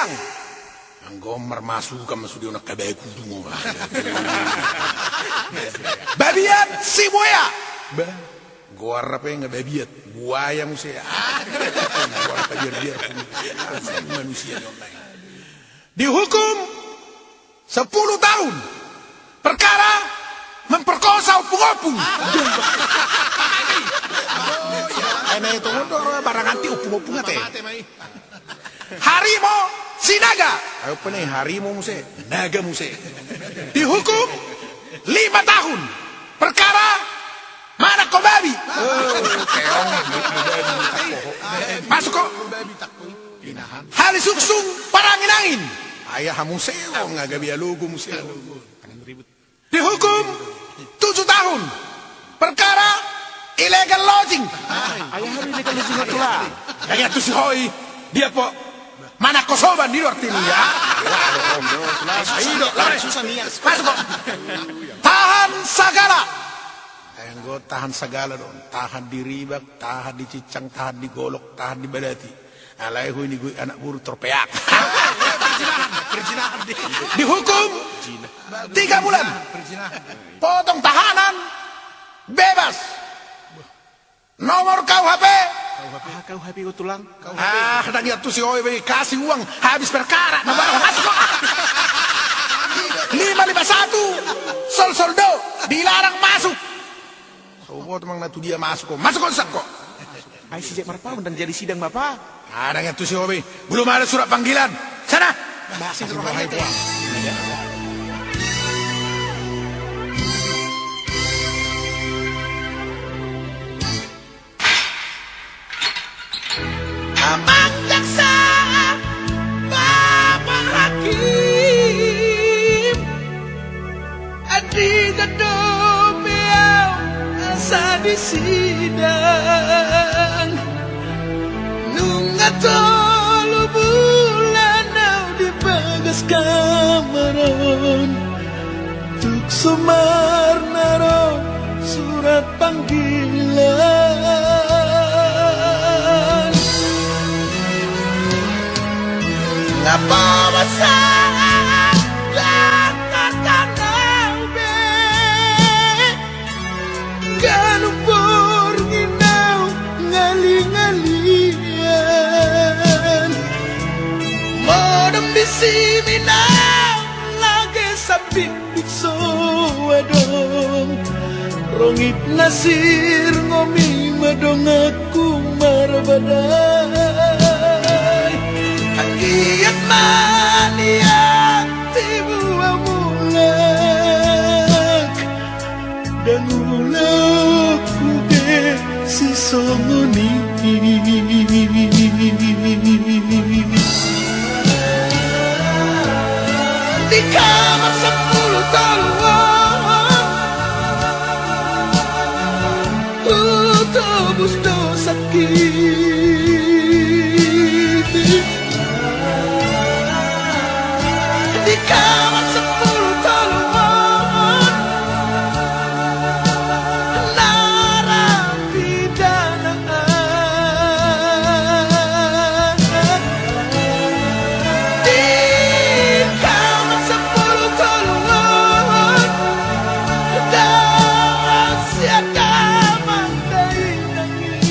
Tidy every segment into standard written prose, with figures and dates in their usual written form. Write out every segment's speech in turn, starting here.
siang. Ang gomer masukan masudi una kabay kudu mo. Babiat si buaya. Gua apa yang babiat buaya musia. Gua apa biar manusia online. Dihukum 10 tahun. Perkara memperkosa opung-opung. Ini itu barang anti opung-opung teh. Harimau si naga. Ayo nih harimau muse, naga muse. Dihukum 5 tahun. Perkara mana kau babi? Masuk kok. Hali suksung parangin-angin. Ayah muse, ngaga biar logo muse. Dihukum 7 tahun. Perkara illegal lodging. Ayah hari illegal lodging itu lah. Kaya tu si Hoi, dia po mana kosoban di luar ini ya. Masuk kok. Tahan segala. Yang gue tahan segala dong. Tahan di ribak, tahan di cicang, tahan di golok, tahan di badati. Alay ini gue anak buru terpeak. Dihukum 3 bulan. Potong tahanan. Bebas. Nomor KUHP. KUHP itu tulang. Kadang itu si Oi kasih uang habis perkara. Masuk kok. 551. Soldo dilarang masuk. Sobat emang natu dia masuk kok. Masuk kok. Ay sejak marpa dan jadi sidang bapak. Kadang itu si Oi belum ada surat panggilan. Sana. Masih rohani teh. Abang jaksa, Bapak Hakim, Adi gedung beliau asa di sidang, nungat tolu bulan di bagas kamaron, tuk sumar naro surat panggilan. Ngapa masalah Jakarta naube Galumpur nginau ngali-ngalian Modem bisi minau lagi sabik bikso wadong Rongit nasir ngomi madong aku marabadai Kiat mania tibu amulak dan ulak kuge si songoni di kamar 10 tahun tebus dosa kita di kamar 10 tahun narapidana di kamar 10 tahun rahasia kamar dari nangis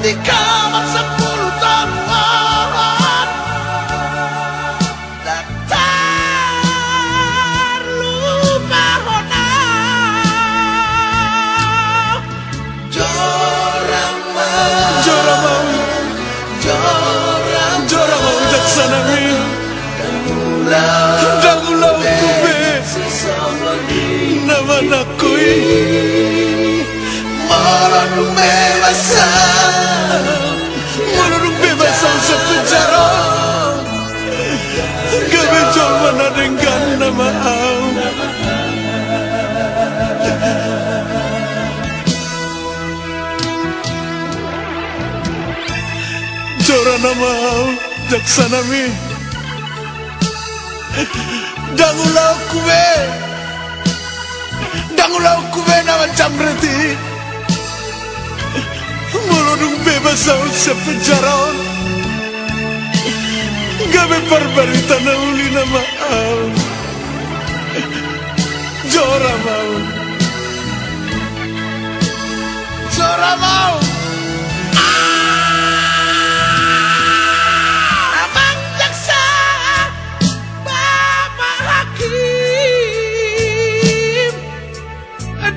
di kamar 10 tahun daftar lupa hona jorang mau jaksana mi dan ulau kube nama nakui maranu mewasa sa penjara Gabejol mana dengan nama Jora nama jaksana mi Dangulau kube nama camreti Molodung bebas sa penjara. Gabe parbarita na uli na maaw. Jora mau. Jora mau. Abang jaksa, Bapak Hakim,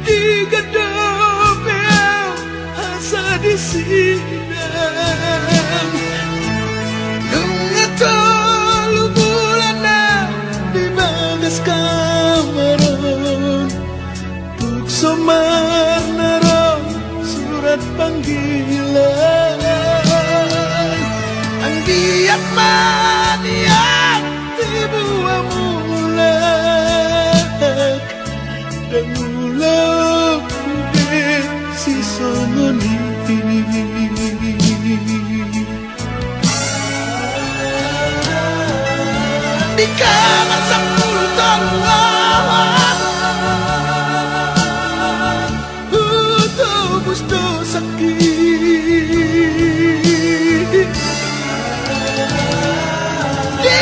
di gedung asa di sidang. Tolu bulan di bagas kamaron, tuk somar naron surat panggilan. Ang diat maniat tibuang mulak, dan mulak kubit si somoni. Di kamar 10 tahun tubus do sakit. Di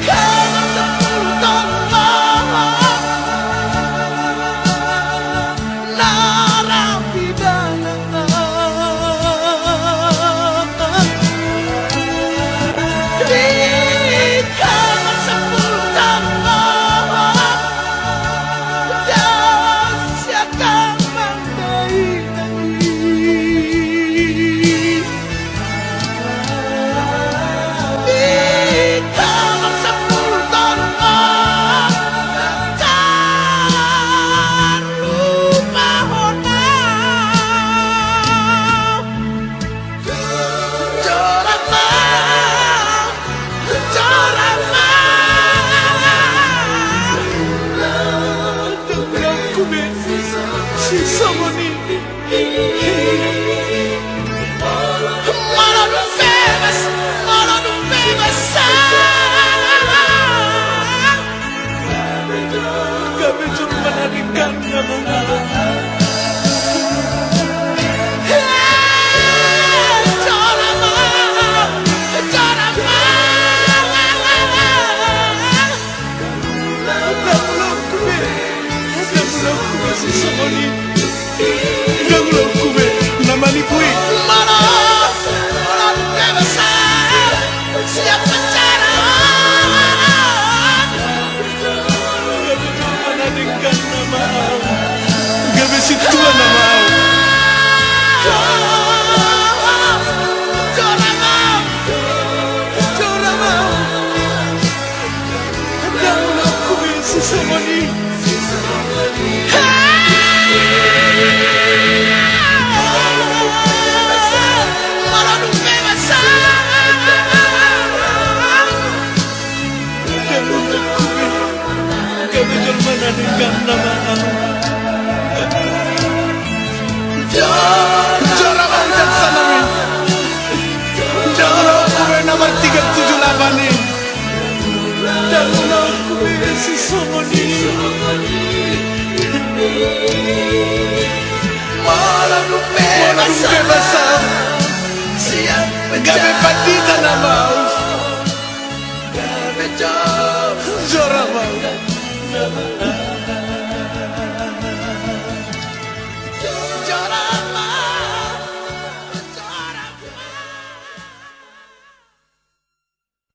kamar 10 tahun narapidana. Jora mau jaksana min. Jora kue nomor 378 nih. Dan aku si somoni. Malam bebas. Siap gabe patita na mau. Gabe jora mau.